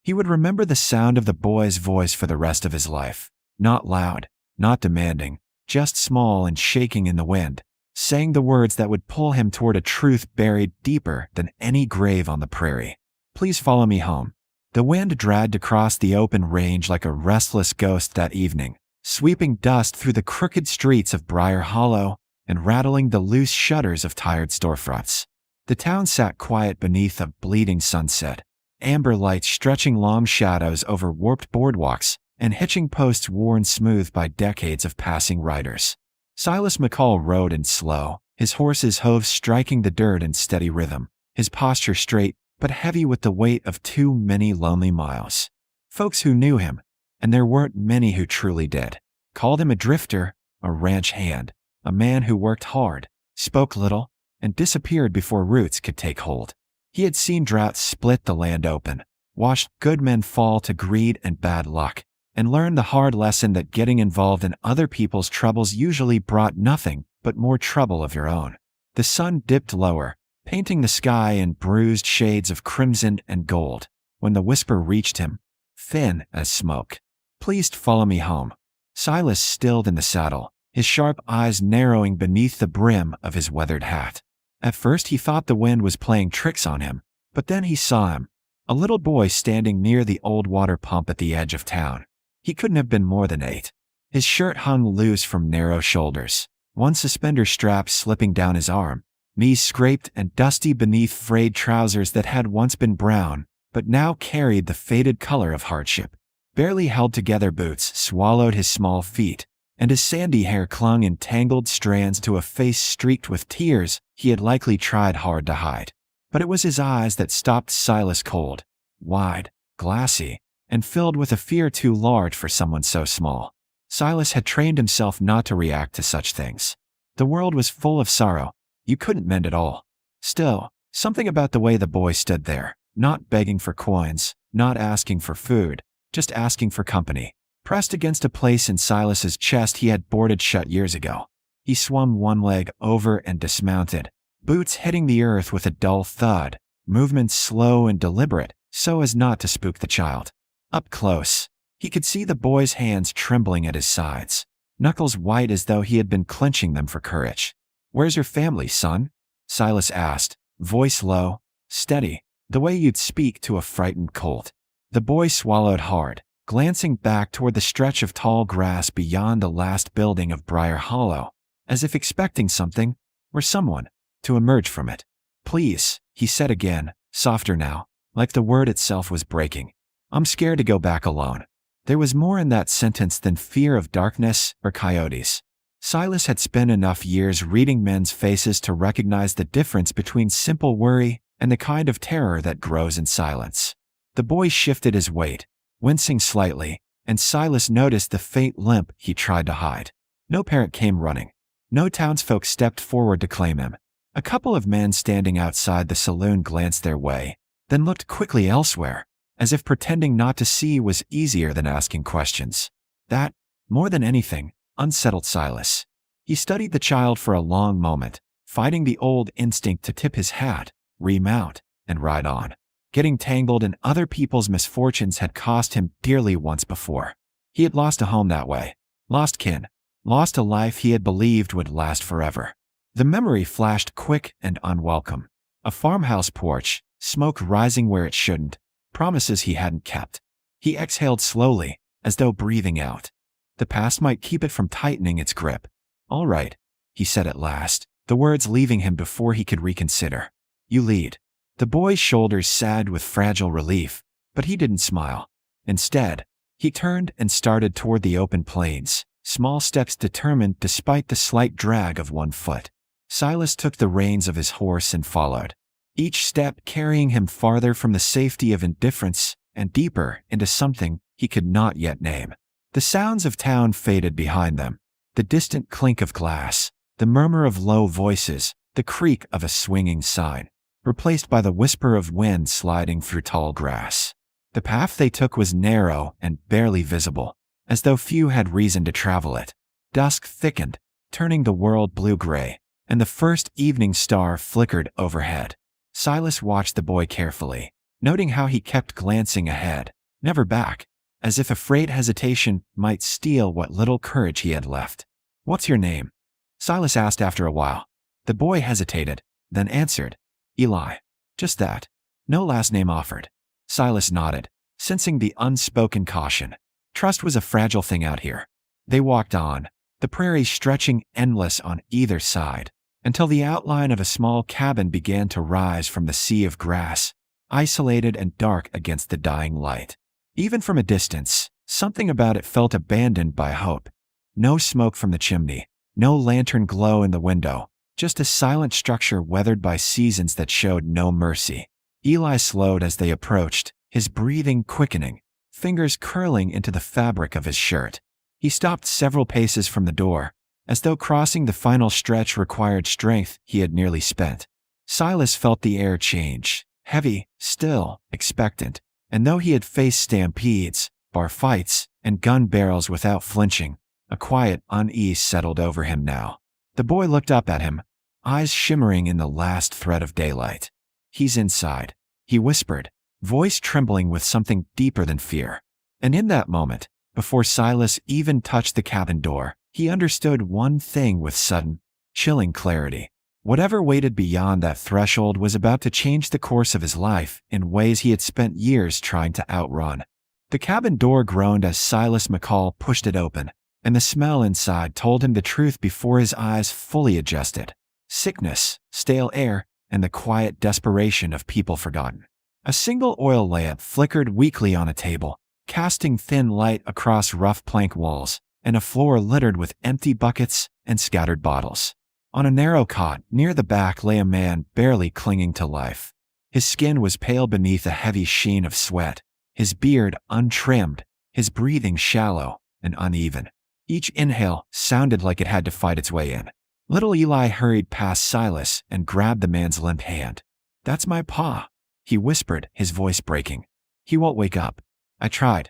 He would remember the sound of the boy's voice for the rest of his life. Not loud, not demanding, just small and shaking in the wind, saying the words that would pull him toward a truth buried deeper than any grave on the prairie. Please follow me home. The wind dragged across the open range like a restless ghost that evening, sweeping dust through the crooked streets of Briar Hollow and rattling the loose shutters of tired storefronts. The town sat quiet beneath a bleeding sunset, amber lights stretching long shadows over warped boardwalks and hitching posts worn smooth by decades of passing riders. Silas McCall rode in slow, his horse's hooves striking the dirt in steady rhythm, his posture straight but heavy with the weight of too many lonely miles. Folks who knew him, and there weren't many who truly did, called him a drifter, a ranch hand, a man who worked hard, spoke little, and disappeared before roots could take hold. He had seen droughts split the land open, watched good men fall to greed and bad luck, and learned the hard lesson that getting involved in other people's troubles usually brought nothing but more trouble of your own. The sun dipped lower, painting the sky in bruised shades of crimson and gold, when the whisper reached him, thin as smoke. Please follow me home. Silas stilled in the saddle, his sharp eyes narrowing beneath the brim of his weathered hat. At first he thought the wind was playing tricks on him, but then he saw him, a little boy standing near the old water pump at the edge of town. He couldn't have been more than 8. His shirt hung loose from narrow shoulders, one suspender strap slipping down his arm, knees scraped and dusty beneath frayed trousers that had once been brown, but now carried the faded color of hardship. Barely held together boots swallowed his small feet, and his sandy hair clung in tangled strands to a face streaked with tears he had likely tried hard to hide. But it was his eyes that stopped Silas cold, wide, glassy, and filled with a fear too large for someone so small. Silas had trained himself not to react to such things. The world was full of sorrow. You couldn't mend it all. Still, something about the way the boy stood there, not begging for coins, not asking for food, just asking for company, pressed against a place in Silas's chest he had boarded shut years ago. He swung one leg over and dismounted, boots hitting the earth with a dull thud, movements slow and deliberate so as not to spook the child. Up close, he could see the boy's hands trembling at his sides, knuckles white as though he had been clenching them for courage. "Where's your family, son?" Silas asked, voice low, steady, the way you'd speak to a frightened colt. The boy swallowed hard, glancing back toward the stretch of tall grass beyond the last building of Briar Hollow, as if expecting something, or someone, to emerge from it. "Please," he said again, softer now, like the word itself was breaking. "I'm scared to go back alone." There was more in that sentence than fear of darkness or coyotes. Silas had spent enough years reading men's faces to recognize the difference between simple worry and the kind of terror that grows in silence. The boy shifted his weight, wincing slightly, and Silas noticed the faint limp he tried to hide. No parent came running. No townsfolk stepped forward to claim him. A couple of men standing outside the saloon glanced their way, then looked quickly elsewhere, as if pretending not to see was easier than asking questions. That, more than anything, unsettled Silas. He studied the child for a long moment, fighting the old instinct to tip his hat, remount, and ride on. Getting tangled in other people's misfortunes had cost him dearly once before. He had lost a home that way, lost kin, lost a life he had believed would last forever. The memory flashed quick and unwelcome. A farmhouse porch, smoke rising where it shouldn't, promises he hadn't kept. He exhaled slowly, as though breathing out. The past might keep it from tightening its grip. "All right," he said at last, the words leaving him before he could reconsider. "You lead." The boy's shoulders sagged with fragile relief, but he didn't smile. Instead, he turned and started toward the open plains, small steps determined despite the slight drag of one foot. Silas took the reins of his horse and followed, each step carrying him farther from the safety of indifference and deeper into something he could not yet name. The sounds of town faded behind them, the distant clink of glass, the murmur of low voices, the creak of a swinging sign, replaced by the whisper of wind sliding through tall grass. The path they took was narrow and barely visible, as though few had reason to travel it. Dusk thickened, turning the world blue-gray, and the first evening star flickered overhead. Silas watched the boy carefully, noting how he kept glancing ahead, never back, as if afraid hesitation might steal what little courage he had left. "What's your name?" Silas asked after a while. The boy hesitated, then answered, "Eli." Just that. No last name offered. Silas nodded, sensing the unspoken caution. Trust was a fragile thing out here. They walked on, the prairie stretching endless on either side, until the outline of a small cabin began to rise from the sea of grass, isolated and dark against the dying light. Even from a distance, something about it felt abandoned by hope. No smoke from the chimney, no lantern glow in the window, just a silent structure weathered by seasons that showed no mercy. Eli slowed as they approached, his breathing quickening, fingers curling into the fabric of his shirt. He stopped several paces from the door, as though crossing the final stretch required strength he had nearly spent. Silas felt the air change, heavy, still, expectant, and though he had faced stampedes, bar fights, and gun barrels without flinching, a quiet unease settled over him now. The boy looked up at him, eyes shimmering in the last thread of daylight. "He's inside," he whispered, voice trembling with something deeper than fear. And in that moment, before Silas even touched the cabin door, he understood one thing with sudden, chilling clarity. Whatever waited beyond that threshold was about to change the course of his life in ways he had spent years trying to outrun. The cabin door groaned as Silas McCall pushed it open, and the smell inside told him the truth before his eyes fully adjusted. Sickness, stale air, and the quiet desperation of people forgotten. A single oil lamp flickered weakly on a table, casting thin light across rough plank walls, and a floor littered with empty buckets and scattered bottles. On a narrow cot near the back lay a man barely clinging to life. His skin was pale beneath a heavy sheen of sweat, his beard untrimmed, his breathing shallow and uneven. Each inhale sounded like it had to fight its way in. Little Eli hurried past Silas and grabbed the man's limp hand. "That's my pa," he whispered, his voice breaking. "He won't wake up. I tried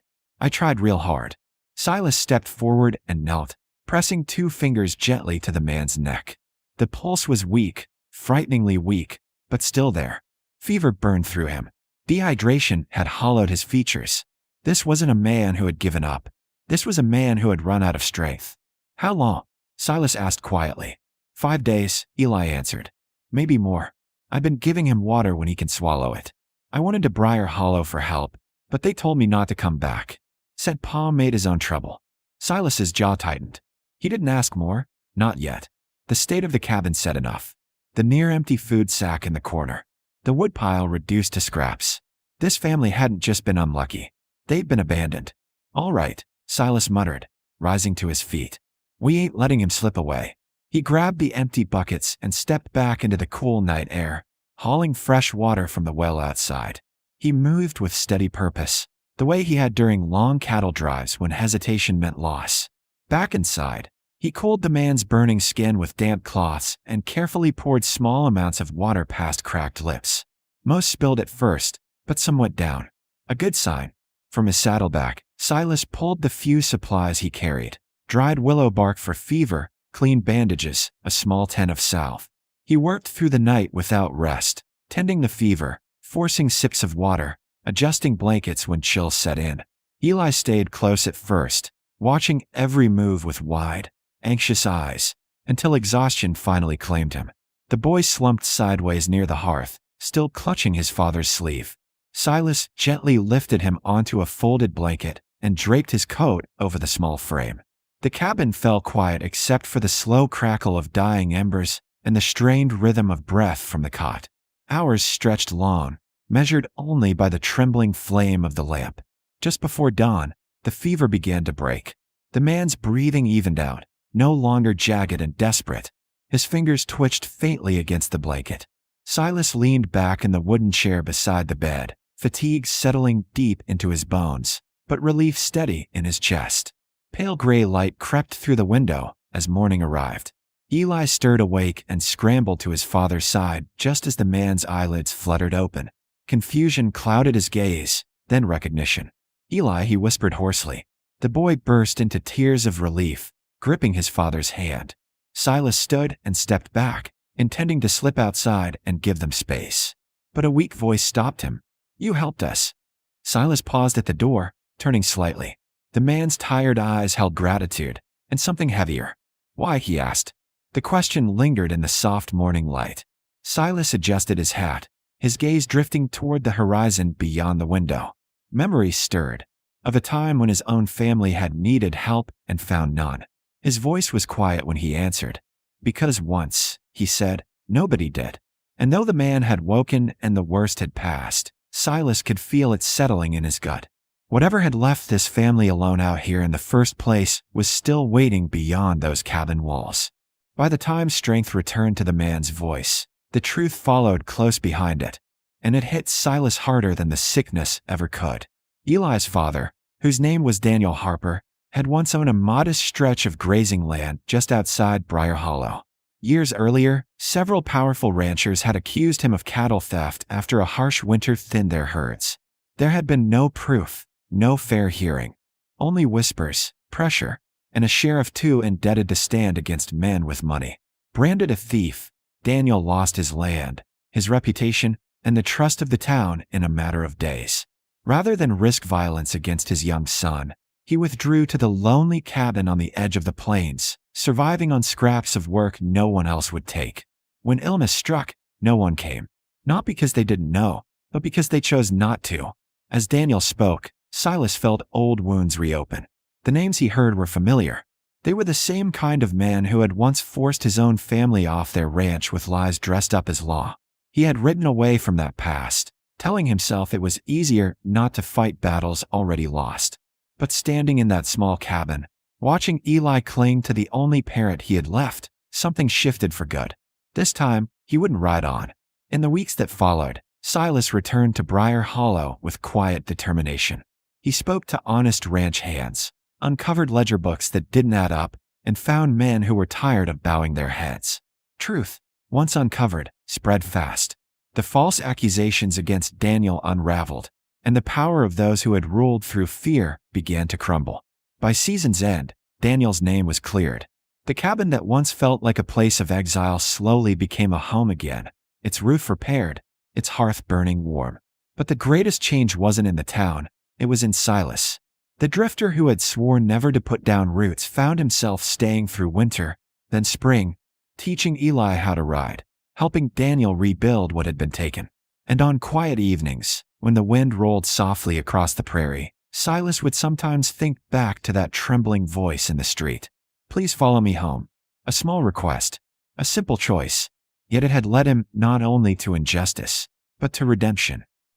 real hard." Silas stepped forward and knelt, pressing 2 fingers gently to the man's neck. The pulse was weak, frighteningly weak, but still there. Fever burned through him. Dehydration had hollowed his features. This wasn't a man who had given up. This was a man who had run out of strength. "How long?" Silas asked quietly. 5 days, Eli answered. "Maybe more. I've been giving him water when he can swallow it. I wanted to Briar Hollow for help, but they told me not to come back. Said Pa made his own trouble." Silas's jaw tightened. He didn't ask more, not yet. The state of the cabin said enough. The near-empty food sack in the corner. The woodpile reduced to scraps. This family hadn't just been unlucky. They'd been abandoned. "All right," Silas muttered, rising to his feet. "We ain't letting him slip away." He grabbed the empty buckets and stepped back into the cool night air, hauling fresh water from the well outside. He moved with steady purpose, the way he had during long cattle drives when hesitation meant loss. Back inside, he cooled the man's burning skin with damp cloths and carefully poured small amounts of water past cracked lips. Most spilled at first, but some went down. A good sign. From his saddlebag, Silas pulled the few supplies he carried: dried willow bark for fever, clean bandages, a small tin of salve. He worked through the night without rest, tending the fever, forcing sips of water, adjusting blankets when chills set in. Eli stayed close at first, watching every move with wide, anxious eyes, until exhaustion finally claimed him. The boy slumped sideways near the hearth, still clutching his father's sleeve. Silas gently lifted him onto a folded blanket and draped his coat over the small frame. The cabin fell quiet except for the slow crackle of dying embers and the strained rhythm of breath from the cot. Hours stretched long, measured only by the trembling flame of the lamp. Just before dawn, the fever began to break. The man's breathing evened out, no longer jagged and desperate. His fingers twitched faintly against the blanket. Silas leaned back in the wooden chair beside the bed, fatigue settling deep into his bones, but relief steady in his chest. Pale gray light crept through the window as morning arrived. Eli stirred awake and scrambled to his father's side just as the man's eyelids fluttered open. Confusion clouded his gaze, then recognition. "Eli," he whispered hoarsely. The boy burst into tears of relief, gripping his father's hand. Silas stood and stepped back, intending to slip outside and give them space. But a weak voice stopped him. You helped us." Silas paused at the door, turning slightly. The man's tired eyes held gratitude and something heavier. "Why?" he asked. The question lingered in the soft morning light. Silas adjusted his hat, his gaze drifting toward the horizon beyond the window. Memories stirred, of a time when his own family had needed help and found none. His voice was quiet when he answered. "Because once," he said, "nobody did." And though the man had woken and the worst had passed, Silas could feel it settling in his gut. Whatever had left this family alone out here in the first place was still waiting beyond those cabin walls. By the time strength returned to the man's voice, the truth followed close behind it, and it hit Silas harder than the sickness ever could. Eli's father, whose name was Daniel Harper, had once owned a modest stretch of grazing land just outside Briar Hollow. Years earlier, several powerful ranchers had accused him of cattle theft after a harsh winter thinned their herds. There had been no proof, no fair hearing, only whispers, pressure, and a sheriff too indebted to stand against men with money. Branded a thief, Daniel lost his land, his reputation, and the trust of the town in a matter of days. Rather than risk violence against his young son, he withdrew to the lonely cabin on the edge of the plains, surviving on scraps of work no one else would take. When illness struck, no one came. Not because they didn't know, but because they chose not to. As Daniel spoke, Silas felt old wounds reopen. The names he heard were familiar. They were the same kind of man who had once forced his own family off their ranch with lies dressed up as law. He had ridden away from that past, telling himself it was easier not to fight battles already lost. But standing in that small cabin, watching Eli cling to the only parent he had left, something shifted for good. This time, he wouldn't ride on. In the weeks that followed, Silas returned to Briar Hollow with quiet determination. He spoke to honest ranch hands, uncovered ledger books that didn't add up, and found men who were tired of bowing their heads. Truth, once uncovered, spread fast. The false accusations against Daniel unraveled, and the power of those who had ruled through fear began to crumble. By season's end, Daniel's name was cleared. The cabin that once felt like a place of exile slowly became a home again, its roof repaired, its hearth burning warm. But the greatest change wasn't in the town, it was in Silas. The drifter who had sworn never to put down roots found himself staying through winter, then spring, teaching Eli how to ride, helping Daniel rebuild what had been taken. And on quiet evenings, when the wind rolled softly across the prairie, Silas would sometimes think back to that trembling voice in the street. "Please follow me home." A small request, a simple choice, yet it had led him not only to injustice, but to redemption.